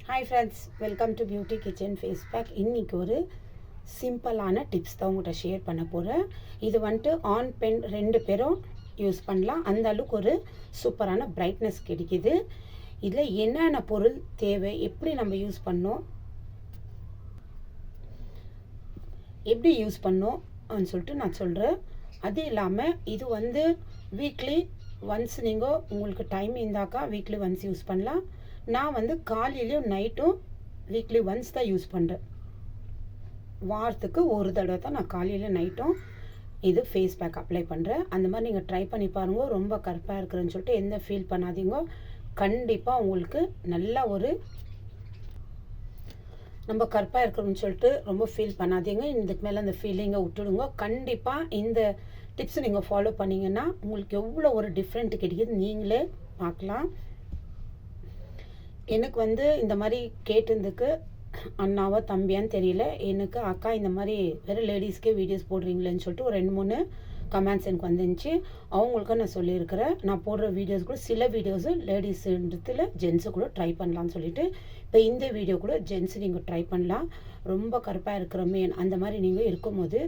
Hi friends, welcome to beauty kitchen face pack. இன்றைக்கி ஒரு சிம்பிளான டிப்ஸ் தான் உங்கள்கிட்ட ஷேர் பண்ண போகிறேன். இது வந்துட்டு ஆண் பெண் ரெண்டு பேரும் யூஸ் பண்ணலாம். அந்த அளவுக்கு ஒரு சூப்பரான பிரைட்னஸ் கிடைக்கிது. இதில் என்னென்ன பொருள் தேவை, எப்படி நம்ம யூஸ் பண்ணோம், எப்படி யூஸ் பண்ணோம்னு சொல்லிட்டு நான் சொல்கிறேன். அது இல்லாமல் இது வந்து வீக்லி ஒன்ஸ் நீங்கள் உங்களுக்கு டைம் இருந்தாக்கா வீக்லி ஒன்ஸ் யூஸ் பண்ணலாம். நான் வந்து காலையிலையும் நைட்டும் வீக்லி ஒன்ஸ் தான் யூஸ் பண்ணுறேன். வாரத்துக்கு ஒரு தடவை தான் நான் காலையில் நைட்டும் இது ஃபேஸ் பேக் அப்ளை பண்ணுறேன். அந்த மாதிரி நீங்கள் ட்ரை பண்ணி பாருங்க. ரொம்ப கருப்பாக இருக்கிறேன்னு சொல்லிட்டு எந்த ஃபீல் பண்ணாதீங்க. கண்டிப்பாக உங்களுக்கு நல்ல ஒரு நம்ம கருப்பாக இருக்கிறோம்னு சொல்லிட்டு ரொம்ப ஃபீல் பண்ணாதீங்க. இதுக்கு மேலே அந்த ஃபீலிங்கை விட்டுடுங்க. கண்டிப்பாக இந்த டிப்ஸ் நீங்கள் ஃபாலோ பண்ணிங்கன்னா உங்களுக்கு எவ்வளோ ஒரு டிஃப்ரெண்ட் கிடைக்குது நீங்களே பார்க்கலாம். எனக்கு வந்து இந்த மாதிரி கேட்டிருந்துக்கு அண்ணாவோ தம்பியான்னு தெரியல. எனக்கு அக்கா இந்த மாதிரி வெறும் லேடிஸ்க்கே வீடியோஸ் போடுறீங்களேன்னு சொல்லிட்டு ஒரு 2-3 கமெண்ட்ஸ் எனக்கு வந்துருந்துச்சு. அவங்களுக்கும் நான் சொல்லியிருக்கிறேன். நான் போடுற வீடியோஸ் கூட சில வீடியோஸு லேடிஸுன்றதுல ஜென்ஸு கூட ட்ரை பண்ணலான்னு சொல்லிட்டு இப்போ இந்த வீடியோ கூட ஜென்ஸு நீங்கள் ட்ரை பண்ணலாம். ரொம்ப கருப்பாக இருக்கிறோமே அந்த மாதிரி நீங்கள் இருக்கும்போது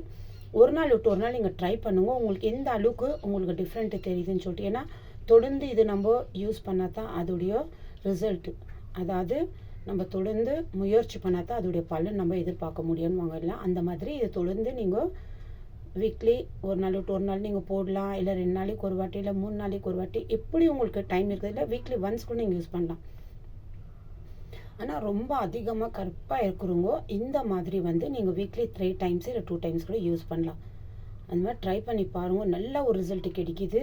ஒரு நாள் விட்டு ஒரு நாள் நீங்கள் ட்ரை பண்ணுங்க. உங்களுக்கு எந்த அளவுக்கு உங்களுக்கு டிஃப்ரெண்ட்டு தெரியுதுன்னு சொல்லிட்டு. ஏன்னா தொடர்ந்து இது நம்ம யூஸ் பண்ணால் தான் அதோடைய ரிசல்ட்டு, அதாவது நம்ம தொடர்ந்து முயற்சி பண்ணால் தான் அதோடைய பலன் நம்ம எதிர்பார்க்க முடியும்னு வாங்கலாம். அந்த மாதிரி இது தொடர்ந்து நீங்கள் வீக்லி ஒரு நாள் விட்டு ஒரு நாள் நீங்கள் போடலாம். இல்லை 2 நாளைக்கு ஒரு வாட்டி, இல்லை 3 நாளைக்கு ஒரு வாட்டி, எப்படி உங்களுக்கு டைம் இருக்குது. இல்லை வீக்லி ஒன்ஸ் கூட நீங்கள் யூஸ் பண்ணலாம். ஆனால் ரொம்ப அதிகமாக கருப்பாக இருக்கிறவங்க இந்த மாதிரி வந்து நீங்கள் வீக்லி 3 டைம்ஸ் இல்லை 2 டைம்ஸ் கூட யூஸ் பண்ணலாம். அந்த மாதிரி ட்ரை பண்ணி பாருங்கள். நல்ல ஒரு ரிசல்ட் கிடைக்கிது.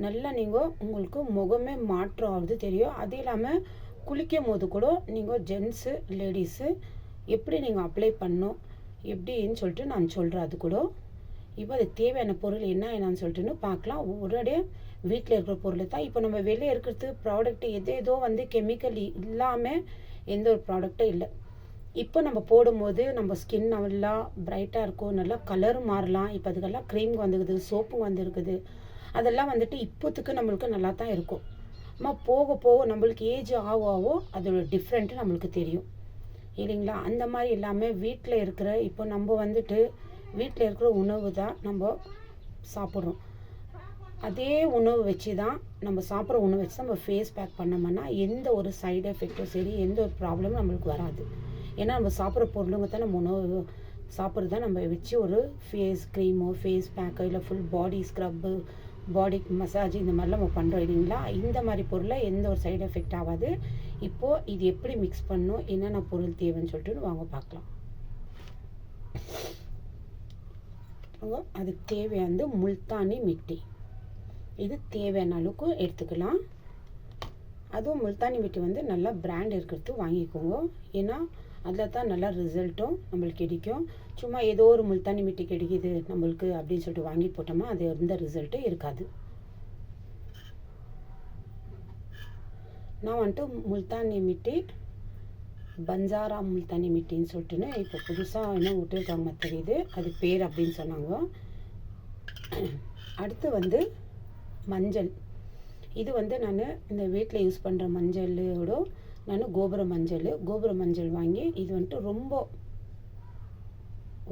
நல்லா நீங்கள் உங்களுக்கு முகமே மாற்றம் ஆகுது தெரியும். அது இல்லாமல் குளிக்கும் போது கூட நீங்கள் ஜென்ஸு லேடிஸு எப்படி நீங்கள் அப்ளை பண்ணணும் எப்படின்னு சொல்லிட்டு நான் சொல்கிறேன். அது கூட இப்போ அது தேவையான பொருள் என்னன்னு சொல்லிட்டுன்னு பார்க்கலாம். ஒரேடியே வீட்டில் இருக்கிற பொருள் தான். இப்போ நம்ம வெளியே இருக்கிறது ப்ராடக்ட் ஏதோ வந்து கெமிக்கல் இல்லாமல் எந்த ஒரு ப்ராடக்டும் இல்லை. இப்போ நம்ம போடும்போது நம்ம ஸ்கின் நல்லா பிரைட்டாக இருக்கும், நல்லா கலரும் மாறலாம். இப்போ அதுக்கெல்லாம் க்ரீம் வந்துருக்குது, சோப்பும் வந்துருக்குது. அதெல்லாம் வந்துட்டு இப்போத்துக்கு நம்மளுக்கு நல்லா தான் இருக்கும். போக போக நம்மளுக்கு ஏஜ் ஆவோ அதோட டிஃப்ரெண்ட்டு நம்மளுக்கு தெரியும் இல்லைங்களா. அந்த மாதிரி இல்லாமல் வீட்டில் இருக்கிற இப்போ நம்ம வந்துட்டு வீட்டில் இருக்கிற உணவு தான் நம்ம சாப்பிட்றோம். அதே உணவு வச்சு தான் நம்ம சாப்பிட்ற உணவு வச்சு தான் நம்ம ஃபேஸ் பேக் பண்ணோம்னா எந்த ஒரு சைடு எஃபெக்டும் சரி, எந்த ஒரு ப்ராப்ளமும் நம்மளுக்கு வராது. ஏன்னா நம்ம சாப்பிட்ற பொருளுங்க தான் நம்ம உணவு சாப்பிட்றது தான் நம்ம வச்சு ஒரு ஃபேஸ் க்ரீமோ ஃபேஸ் பேக்கோ இல்லை full body scrub body massage இந்த மாதிரிலாம் நம்ம பண்ணுறோம் இல்லைங்களா. இந்த மாதிரி பொருளை எந்த ஒரு சைடு எஃபெக்ட் ஆகாது. இப்போது இது எப்படி மிக்ஸ் பண்ணணும், என்னென்ன பொருள் தேவைன்னு சொல்லிட்டு வாங்க பார்க்கலாம். அதுக்கு தேவையானது முல்தானி மிட்டி. இது தேவையான அளவுக்கு எடுத்துக்கலாம். அதுவும் முல்தானி மிட்டி வந்து நல்லா பிராண்ட் இருக்கிறது வாங்கிக்கோங்க. ஏன்னா அதில் தான் நல்லா ரிசல்ட்டும் நம்மளுக்கு கிடைக்கும். சும்மா ஏதோ ஒரு முல்தானி மிட்டி கிடைக்கிது நம்மளுக்கு அப்படின்னு சொல்லிட்டு வாங்கி போட்டோமா அது எந்த ரிசல்ட்டும் இருக்காது. நான் வந்துட்டு முல்தானி மிட்டி பஞ்சாரா முல்தானி மிட்டின்னு சொல்லிட்டுன்னு இப்போ புதுசாக என்ன விட்டுருக்காங்க தெரியுது, அது பேர் அப்படின்னு சொன்னாங்க. அடுத்து வந்து மஞ்சள். இது வந்து நான் இந்த வீட்டில் யூஸ் பண்ணுற மஞ்சளோட நான் கோபுர மஞ்சள் வாங்கி இது வந்துட்டு ரொம்ப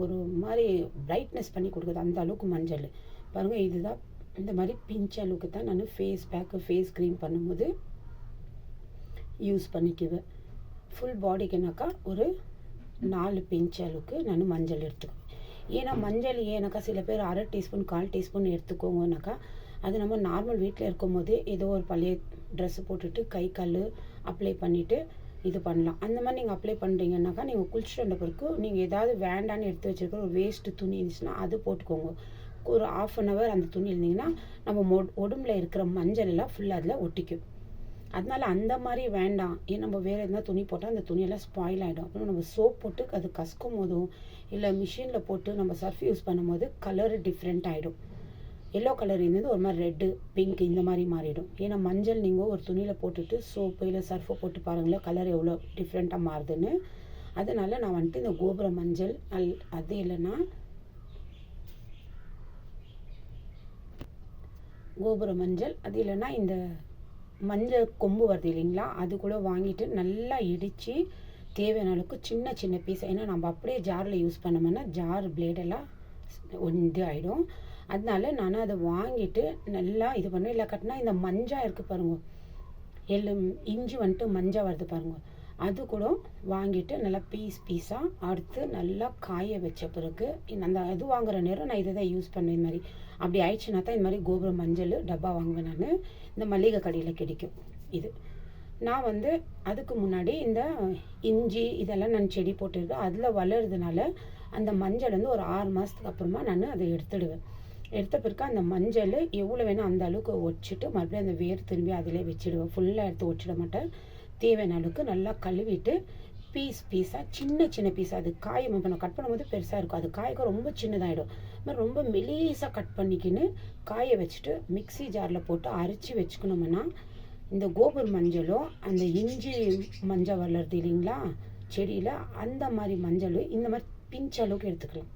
ஒரு மாதிரி பிரைட்னஸ் பண்ணி கொடுக்குது. அந்த அளவுக்கு மஞ்சள் பாருங்கள். இதுதான் இந்த மாதிரி பிஞ்ச் அளவுக்கு தான் நான் ஃபேஸ் பேக்கு ஃபேஸ் க்ரீம் பண்ணும்போது யூஸ் பண்ணிக்குவேன். ஃபுல் பாடிக்குனாக்கா ஒரு 4 பிஞ்ச் அளவுக்கு நான் மஞ்சள் எடுத்துக்குவேன். ஏன்னா மஞ்சள் ஏன்னாக்கா சில பேர் 1/2 டீஸ்பூன் 1/4 டீஸ்பூன் எடுத்துக்கோங்கனாக்கா அது நம்ம நார்மல் வீட்டில் இருக்கும்போது ஏதோ ஒரு பழைய ட்ரெஸ்ஸு போட்டுட்டு கை கால் அப்ளை பண்ணிவிட்டு இது பண்ணலாம். அந்த மாதிரி நீங்கள் அப்ளை பண்ணுறீங்கன்னாக்கா நீங்கள் குளிச்சுட்டு வந்த பிறகு நீங்கள் ஏதாவது வேண்டான்னு எடுத்து வச்சுருக்க ஒரு வேஸ்ட்டு துணி இருந்துச்சுன்னா அது போட்டுக்கோங்க. ஒரு 1/2 hour அந்த துணி இருந்தீங்கன்னா நம்ம உடம்புல இருக்கிற மஞ்சள் எல்லாம் ஃபுல்லாக அதில் ஒட்டிக்கும். அதனால அந்த மாதிரி வேண்டாம். ஏன் நம்ம வேறு எதனா துணி போட்டால் அந்த துணியெல்லாம் ஸ்பாயில் ஆகிடும். அப்புறம் நம்ம சோப் போட்டு அது கசக்கும் போதும் இல்லை மிஷினில் போட்டு நம்ம சர்ஃப் யூஸ் பண்ணும்போது கலரு டிஃப்ரெண்ட் ஆகிடும். எல்லோ கலர் இருந்தது ஒரு மாதிரி ரெட்டு பிங்க் இந்த மாதிரி மாறிடும். ஏன்னா மஞ்சள் நீங்கள் ஒரு துணியில் போட்டுட்டு சோப்பு இல்லை சர்ஃபை போட்டு பாருங்களேன் கலர் எவ்வளோ டிஃப்ரெண்ட்டாக மாறுதுன்னு. அதனால நான் வந்துட்டு இந்த கோபுர மஞ்சள் அது இல்லைன்னா கோபுர மஞ்சள் அது இல்லைன்னா இந்த மஞ்சள் கொம்பு வருது இல்லைங்களா, அது கூட வாங்கிட்டு நல்லா இடித்து தேவையான அளவுக்கு சின்ன சின்ன பீஸ். ஏன்னா நம்ம அப்படியே ஜாரில் யூஸ் பண்ணோம்னா ஜார் பிளேடெல்லாம் இது ஆகிடும். அதனால நான் அதை வாங்கிட்டு நல்லா இது பண்ணேன். இல்லை கட்டினா இந்த மஞ்சள் இருக்குது பாருங்க, இஞ்சி வந்துட்டு மஞ்சள் வருது பாருங்க, அது கூட வாங்கிட்டு நல்லா பீஸாக அடுத்து நல்லா காய வச்ச பிறகு அந்த இது வாங்குகிற நேரம் நான் இதை தான் யூஸ் பண்ணேன். இது மாதிரி அப்படி ஆயிடுச்சுன்னா தான் இந்த மாதிரி கோபுர மஞ்சள் டப்பா வாங்குவேன் நான். இந்த மளிகை கடையில் கிடைக்கும் இது. நான் வந்து அதுக்கு முன்னாடி இந்த இஞ்சி இதெல்லாம் நான் செடி போட்டுருக்கேன். அதில் வளருதுனால அந்த மஞ்சள் வந்து ஒரு 6 மாதத்துக்கு அப்புறமா நான் அதை எடுத்துடுவேன். எடுத்த பிறகு அந்த மஞ்சள் எவ்வளோ வேணும் அந்த அளவுக்கு ஒடிச்சிட்டு மறுபடியும் அந்த வேர் திரும்பி அதிலே வச்சிடுவேன். ஃபுல்லாக எடுத்து ஒடிச்சிட மாட்டேன். தேவையான அளவுக்கு நல்லா கழுவிட்டு பீஸாக சின்ன பீஸாக அது காயம் இப்போ நான் கட் பண்ணும்போது பெருசாக இருக்கும், அது காய்க்க ரொம்ப சின்னதாகிடும். மாதிரி ரொம்ப மெலீஸாக கட் பண்ணிக்கின்னு காய வச்சுட்டு மிக்சி ஜாரில் போட்டு அரைச்சி வச்சுக்கணும்னா இந்த கோபுர் மஞ்சளும் அந்த இஞ்சி மஞ்சள் வளருது இல்லைங்களா செடியில், அந்த மாதிரி மஞ்சளும் இந்த மாதிரி பிஞ்ச் அளவுக்கு எடுத்துக்கலாம்.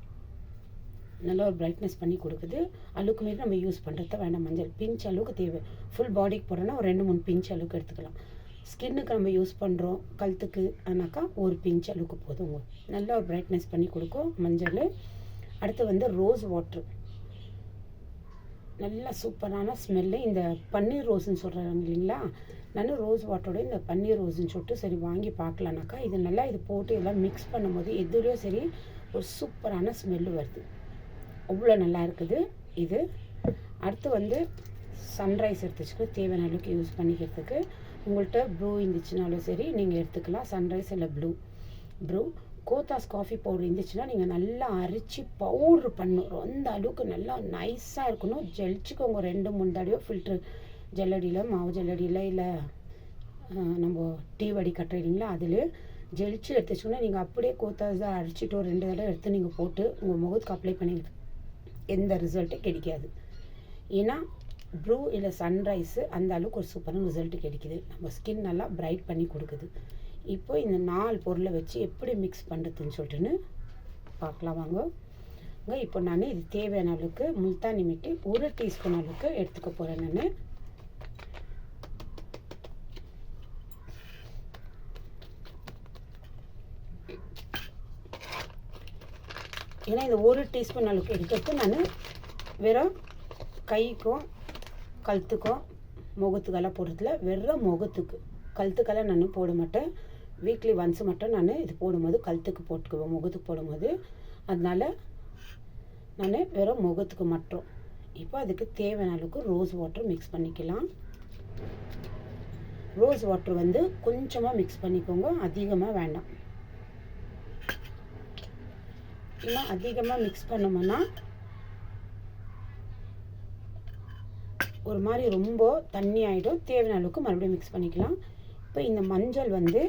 நல்லா ஒரு பிரைட்னஸ் பண்ணி கொடுக்குது. அளவுக்கு மீறி நம்ம யூஸ் பண்ணுறது வேண்டாம். மஞ்சள் பிஞ்ச் அளவுக்கு தேவை. ஃபுல் பாடிக்கு போடுறோன்னா ஒரு 2-3 பிஞ்ச் அளவுக்கு எடுத்துக்கலாம். ஸ்கின்னுக்கு நம்ம யூஸ் பண்ணுறோம் கழுத்துக்கு ஆனாக்கா ஒரு பிஞ்ச் அளவுக்கு போதுங்க. நல்லா ஒரு பிரைட்னஸ் பண்ணி கொடுக்கும் மஞ்சள். அடுத்து வந்து ரோஸ் வாட்ரு, நல்லா சூப்பரான ஸ்மெல்லு. இந்த பன்னீர் ரோஸுன்னு சொல்கிறாங்க இல்லைங்களா, நான் ரோஸ் வாட்டரோட இந்த பன்னீர் ரோஸுன்னு சொல்லிட்டு சரி வாங்கி பார்க்கலானாக்கா இது நல்லா இது போட்டு எல்லாம் மிக்ஸ் பண்ணும்போது எதுலேயும் சரி ஒரு சூப்பரான ஸ்மெல்லு வருது. அவ்வளோ நல்லா இருக்குது இது. அடுத்து வந்து சன்ரைஸ் எடுத்து வச்சுக்க தேவையான அளவுக்கு யூஸ் பண்ணிக்கிறதுக்கு. உங்கள்கிட்ட ப்ளூ இருந்துச்சுனாலும் சரி நீங்கள் எடுத்துக்கலாம். சன்ரைஸ் இல்லை ப்ளூ கோத்தாஸ் காஃபி பவுடர் இருந்துச்சுன்னா நீங்கள் நல்லா அரைச்சி பவுட்ரு பண்ணணும். அந்த அளவுக்கு நல்லா நைஸாக இருக்கணும். ஜெலிச்சுக்கோங்க 2-3 தடவை ஃபில்ட்ரு ஜல்லடியில், மாவு ஜல்லடியில், இல்லை நம்ம டீ வடி கட்டுறீங்களா அதில் ஜெலிச்சு எடுத்து வச்சுக்கோன்னா நீங்கள் அப்படியே கோத்தாஸ் தான் அரைச்சிட்டு ஒரு 2 தடவை எடுத்து நீங்கள் போட்டு உங்கள் முகத்துக்கு அப்ளை பண்ணிடுது எந்த ரிசல்ட்டும் கிடைக்காது. ஏன்னா ப்ளூ இல்லை சன்ரைஸு அந்த அளவுக்கு ஒரு சூப்பரான ரிசல்ட்டு கிடைக்குது. நம்ம ஸ்கின் நல்லா பிரைட் பண்ணி கொடுக்குது. இப்போ இந்த 4 பொருளை வச்சு எப்படி மிக்ஸ் பண்ணுறதுன்னு சொல்லிட்டுன்னு பார்க்கலாம் வாங்க. இப்போ நான் இது தேவையான அளவுக்கு முல்தானி மிட்டி 1 டீஸ்பூன் அளவுக்கு எடுத்துக்க போகிறேன் நான். ஏன்னா இந்த 1 டீஸ்பூன் அளவுக்கு எடுக்கிறது நான் வெறும் கைக்கும் கழுத்துக்கும் முகத்துக்கெல்லாம் போடுறதுல வெறும் முகத்துக்கு, கழுத்துக்கெல்லாம் நான் போட மாட்டேன். வீக்லி ஒன்ஸ் மட்டும் நான் இது போடும்போது கழுத்துக்கு போட்டுக்குவேன் முகத்துக்கு போடும்போது. அதனால் நான் வெறும் முகத்துக்கு மட்டும். இப்போ அதுக்கு தேவையான அளவுக்கு ரோஸ் வாட்டர் மிக்ஸ் பண்ணிக்கலாம். ரோஸ் வாட்டர் வந்து கொஞ்சமாக மிக்ஸ் பண்ணிக்கோங்க, அதிகமாக வேண்டாம். ஏன்னா அதிகமாக மிக்ஸ் பண்ணோம்னா ஒரு மாதிரி ரொம்ப தண்ணி ஆகிடும். தேவையான அளவுக்கு மறுபடியும் மிக்ஸ் பண்ணிக்கலாம். இப்போ இந்த மஞ்சள் வந்து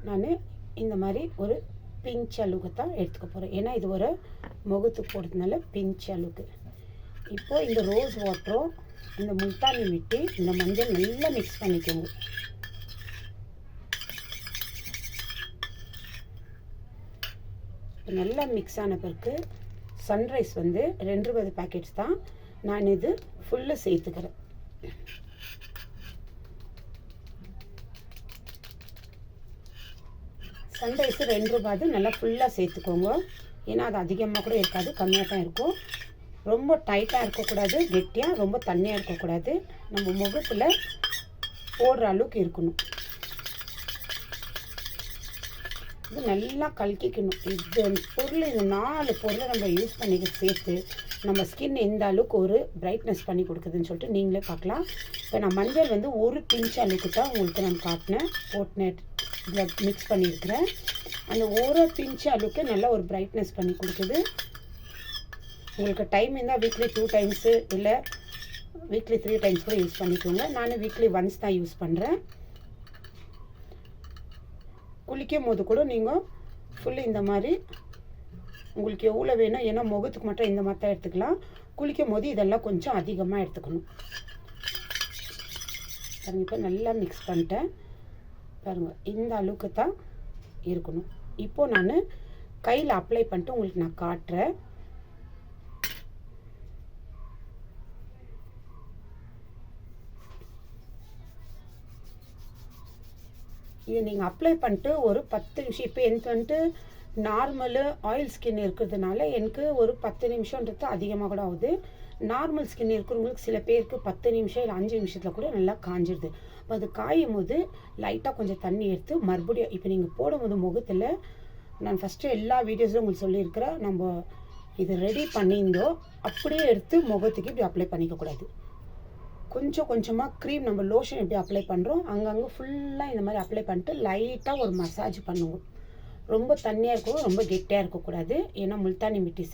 நான் இந்த மாதிரி ஒரு பிஞ்ச் அளவுக்கு தான் எடுத்துக்க போகிறேன். ஏன்னா இது ஒரு முகத்துக்கு போடுறதுனால பிஞ்ச் அளவுக்கு. இப்போது இந்த ரோஸ் வாட்டரும் இந்த முல்தானி மிட்டி இந்த மஞ்சள் நல்லா மிக்ஸ் பண்ணிக்கோங்க. நல்லா மிக்ஸ் ஆன பிறகு சன்ரைஸ் வந்து 2 பேக்கெட்ஸ் தான் நான் இது ஃபுல்லு சேர்த்துக்கிறேன். சன்ரைஸு 2 ரூபாய் நல்லா ஃபுல்லாக சேர்த்துக்கோங்க. ஏன்னா அது அதிகமாக கூட இருக்காது, கம்மியாக தான் இருக்கும். ரொம்ப டைட்டாக இருக்கக்கூடாது, கெட்டியாக ரொம்ப தண்ணியாக இருக்கக்கூடாது. நம்ம முகத்தில் போடுற அளவுக்கு இருக்கணும். இது நல்லா கலக்கிக்கணும். இது பொருள் இந்த 4 பொருளை நம்ம யூஸ் பண்ணிக்க சேர்த்து நம்ம ஸ்கின் எந்த அளவுக்கு ஒரு பிரைட்னஸ் பண்ணி கொடுக்குதுன்னு சொல்லிட்டு நீங்களே பார்க்கலாம். இப்போ நான் மஞ்சள் வந்து 1 பிஞ்ச் அளவுக்கு தான் உங்களுக்கு நான் காட்டினேன், போட்னேட் இதில் மிக்ஸ் பண்ணியிருக்கிறேன். அந்த 1 பிஞ்ச் அளவுக்கு நல்லா ஒரு பிரைட்னஸ் பண்ணி கொடுக்குது. உங்களுக்கு டைம் இருந்தால் வீக்லி 2 டைம்ஸு இல்லை வீக்லி 3 டைம்ஸ் கூட யூஸ் பண்ணிக்கோங்க. நான் வீக்லி ஒன்ஸ் தான் யூஸ் பண்ணுறேன். குளிக்கும் போது கூட நீங்கள் ஃபுல்லு இந்த மாதிரி உங்களுக்கு எவ்வளோ வேணும், ஏன்னா முகத்துக்கு மட்டும் இந்த மாதிரி தான் எடுத்துக்கலாம். குளிக்கும் போது இதெல்லாம் கொஞ்சம் அதிகமாக எடுத்துக்கணும். பாருங்கள், இப்போ நல்லா மிக்ஸ் பண்ணிட்டேன். பாருங்கள், இந்த அளவுக்கு தான் இருக்கணும். இப்போது நான் கையில் அப்ளை பண்ணிட்டு உங்களுக்கு நான் காட்டுறேன். இது நீங்கள் அப்ளை பண்ணிட்டு ஒரு 10 நிமிஷம், இப்போ எனக்கு வந்துட்டு நார்மலு ஆயில் ஸ்கின் இருக்கிறதுனால எனக்கு ஒரு 10 நிமிஷன்றது அதிகமாக கூட ஆகுது. நார்மல் ஸ்கின் இருக்கிறவங்களுக்கு சில பேருக்கு 10 நிமிஷம் இல்லை 5 நிமிஷத்தில் கூட நல்லா காஞ்சிடுது. அப்போ அது காயும் போது லைட்டாக கொஞ்சம் தண்ணி எடுத்து மறுபடியும் இப்போ நீங்கள் போடும்போது முகத்தில் நான் ஃபஸ்ட்டு எல்லா வீடியோஸில் உங்களுக்கு சொல்லியிருக்கிறேன், நம்ம இது ரெடி பண்ணியிருந்தோம் அப்படியே எடுத்து முகத்துக்கு இப்படி அப்ளை பண்ணிக்கக்கூடாது. கொஞ்சம் கொஞ்சமாக க்ரீம் நம்ம லோஷன் எப்படி அப்ளை பண்ணுறோம் அங்கங்கே ஃபுல்லாக இந்த மாதிரி அப்ளை பண்ணிட்டு லைட்டாக ஒரு மசாஜ் பண்ணுவோம். ரொம்ப தண்ணியாக இருக்கணும், ரொம்ப கெட்டியாக இருக்கக்கூடாது. ஏன்னா முல்தானி மிட்டி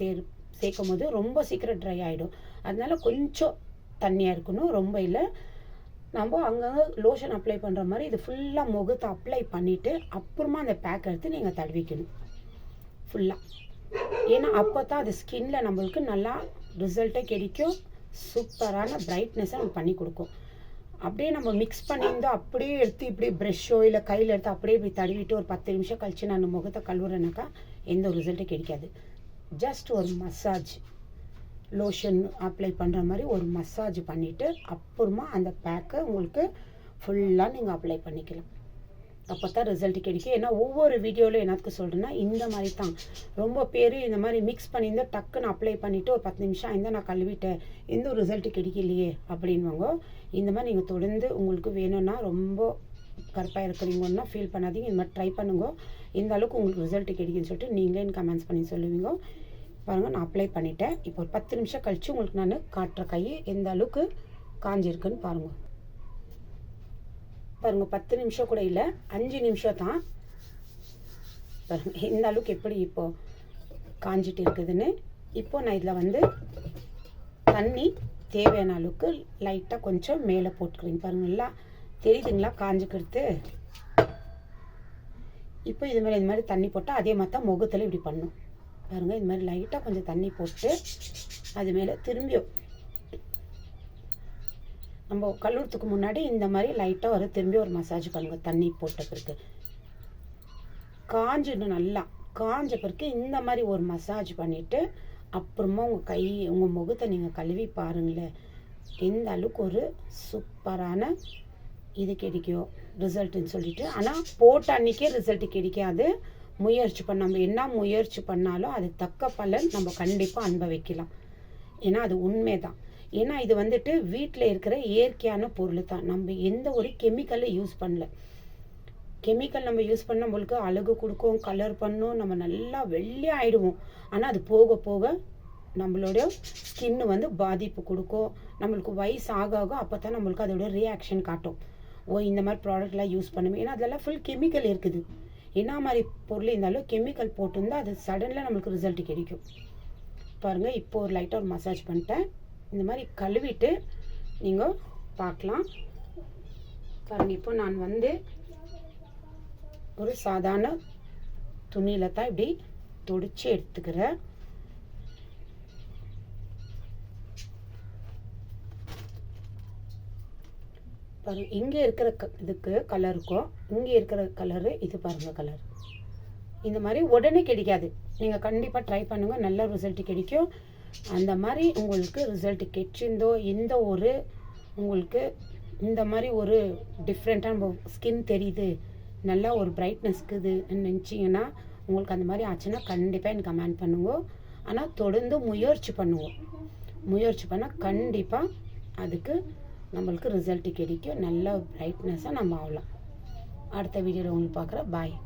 சேர்க்கும் போது ரொம்ப சீக்கிரம் ட்ரை ஆகிடும். அதனால கொஞ்சம் தண்ணியாக இருக்கணும், ரொம்ப இல்லை. நம்ம அங்கங்கே லோஷன் அப்ளை பண்ணுற மாதிரி இது ஃபுல்லாக முகத்தை அப்ளை பண்ணிவிட்டு அப்புறமா அந்த பேக் எடுத்து நீங்கள் தடவிக்கணும் ஃபுல்லாக. ஏன்னா அப்போ தான் அது ஸ்கின்ல நம்மளுக்கு நல்லா ரிசல்ட்டே கிடைக்கும், சூப்பரான பிரைட்னஸை நம்ம பண்ணி கொடுக்கும். அப்படியே நம்ம மிக்ஸ் பண்ணியிருந்தோம் அப்படியே எடுத்து இப்படி ப்ரெஷ்ஷோ இல்லை கையில் எடுத்து அப்படியே இப்படி தடவிட்டு ஒரு 10 நிமிஷம் கழித்து நான் முகத்தை கழுவுறேனாக்கா எந்த ஒரு ரிசல்ட்டும் கிடைக்காது. ஜஸ்ட் ஒரு மசாஜ், லோஷன் அப்ளை பண்ணுற மாதிரி ஒரு மசாஜ் பண்ணிவிட்டு அப்புறமா அந்த பேக்கை உங்களுக்கு ஃபுல்லாக நீங்கள் அப்ளை பண்ணிக்கலாம். அப்போ தான் ரிசல்ட் கிடைக்கும். ஏன்னா ஒவ்வொரு வீடியோவில் என்னத்துக்கு சொல்கிறேன்னா இந்த மாதிரி தான் ரொம்ப பேர் இந்த மாதிரி மிக்ஸ் பண்ணியிருந்தால் டக்குன்னு அப்ளை பண்ணிவிட்டு ஒரு 10 நிமிஷம் இருந்தால் நான் கழுவிட்டேன், எந்த ஒரு ரிசல்ட்டு கிடைக்கலையே அப்படின்வாங்க. இந்த மாதிரி நீங்கள் தொடர்ந்து உங்களுக்கு வேணும்னா ரொம்ப கருப்பாக இருக்கிறீங்கன்னா ஃபீல் பண்ணாதீங்க, இந்த மாதிரி ட்ரை பண்ணுங்க. இந்த அளவுக்கு உங்களுக்கு ரிசல்ட்டு கிடைக்குன்னு சொல்லிட்டு நீங்களே கமெண்ட்ஸ் பண்ணி சொல்லுவீங்க. பாருங்கள், நான் அப்ளை பண்ணிட்டேன். இப்போ ஒரு 10 நிமிஷம் கழித்து உங்களுக்கு நான் காட்டுற கை எந்த அளவுக்கு காஞ்சிருக்குன்னு பாருங்கள். பாருங்கள், 10 நிமிஷம் கூட இல்லை, 5 நிமிஷம் தான். பாருங்கள் இந்த அளவுக்கு எப்படி இப்போது காஞ்சிட்டு இருக்குதுன்னு. இப்போ நான் இதில் வந்து தண்ணி தேவையான அளவுக்கு லைட்டாக கொஞ்சம் மேலே போட்டுக்கிறேன். பாருங்கள், நல்லா தெரியுதுங்களா காஞ்சிக்கிறது. இப்போ இது மேலே இந்த மாதிரி தண்ணி போட்டால் அதே மாதிரி தான் முகத்தில் இப்படி பண்ணும். பாருங்கள், இது மாதிரி லைட்டாக கொஞ்சம் தண்ணி போட்டு அது மேலே திரும்பியும் நம்ம கழுவுறதுக்கு முன்னாடி இந்த மாதிரி லைட்டாக திரும்பி ஒரு மசாஜ் பண்ணுங்கள். தண்ணி போட்ட பிறகு காஞ்சிடணும், நல்லா காஞ்ச பிறகு இந்த மாதிரி ஒரு மசாஜ் பண்ணிவிட்டு அப்புறமா உங்கள் கை உங்கள் முகத்தை நீங்கள் கழுவி பாருங்களேன், எந்த அளவுக்கு ஒரு சூப்பரான இது கிடைக்கும் ரிசல்ட்டுன்னு சொல்லிட்டு. ஆனால் போட்ட அன்றைக்கே ரிசல்ட்டு கிடைக்காது. முயற்சி நம்ம என்ன முயற்சி பண்ணாலும் அது தக்க பலன் நம்ம கண்டிப்பாக அனுபவிக்கலாம். ஏன்னா அது உண்மை தான். ஏன்னா இது வந்துட்டு வீட்டில் இருக்கிற இயற்கையான பொருள் தான், நம்ம எந்த ஒரு கெமிக்கலை யூஸ் பண்ணல. கெமிக்கல் நம்ம யூஸ் பண்ண நம்மளுக்கு அழகு கொடுக்கும், கலர் பண்ணும், நம்ம நல்லா வெள்ளையாக ஆகிடுவோம். ஆனால் அது போக போக நம்மளோட ஸ்கின்னு வந்து பாதிப்பு கொடுக்கும். நம்மளுக்கு வயசு ஆக ஆக அப்போ தான் நம்மளுக்கு அதோட ரியாக்ஷன் காட்டும். ஓ இந்த மாதிரி ப்ராடக்ட்லாம் யூஸ் பண்ணுவேன். ஏன்னா அதெல்லாம் ஃபுல் கெமிக்கல் இருக்குது. என்ன மாதிரி பொருள் இருந்தாலும் கெமிக்கல் போட்டிருந்தால் அது சடனில் நம்மளுக்கு ரிசல்ட் கிடைக்கும். பாருங்கள், இப்போ ஒரு லைட்டாக ஒரு மசாஜ் பண்ணிட்டேன். இந்த மாதிரி கழுவிட்டு நீங்கள் பார்க்கலாம். பாருங்கள், இப்போ நான் வந்து ஒரு சாதாரண துணியில் தான் இப்படி துடைச்சி எடுத்துக்கிறேன். பாருங்கள், இங்கே இருக்கிற இதுக்கு கலர் இருக்கும், இங்கே இருக்கிற கலரு இது பாருங்கள் கலர். இந்த மாதிரி உடனே கிடைக்காது, நீங்கள் கண்டிப்பாக ட்ரை பண்ணுங்கள், நல்ல ரிசல்ட் கிடைக்கும். அந்த மாதிரி உங்களுக்கு ரிசல்ட் கிடைச்சிருந்தோ எந்த ஒரு உங்களுக்கு இந்த மாதிரி ஒரு டிஃப்ரெண்ட்டாக நம்ம ஸ்கின் தெரியுது, நல்லா ஒரு பிரைட்னஸ்க்குது நினச்சிங்கன்னா உங்களுக்கு அந்த மாதிரி ஆச்சுன்னா கண்டிப்பாக எனக்கு கமெண்ட் பண்ணுங்க. ஆனால் தொடர்ந்து முயற்சி பண்ணுவோம், முயற்சி பண்ணால் கண்டிப்பாக அதுக்கு நம்மளுக்கு ரிசல்ட் கிடைக்கும், நல்ல பிரைட்னஸாக நம்ம ஆகலாம். அடுத்த வீடியோவில் உங்களுக்கு பார்க்குறேன். பாய்.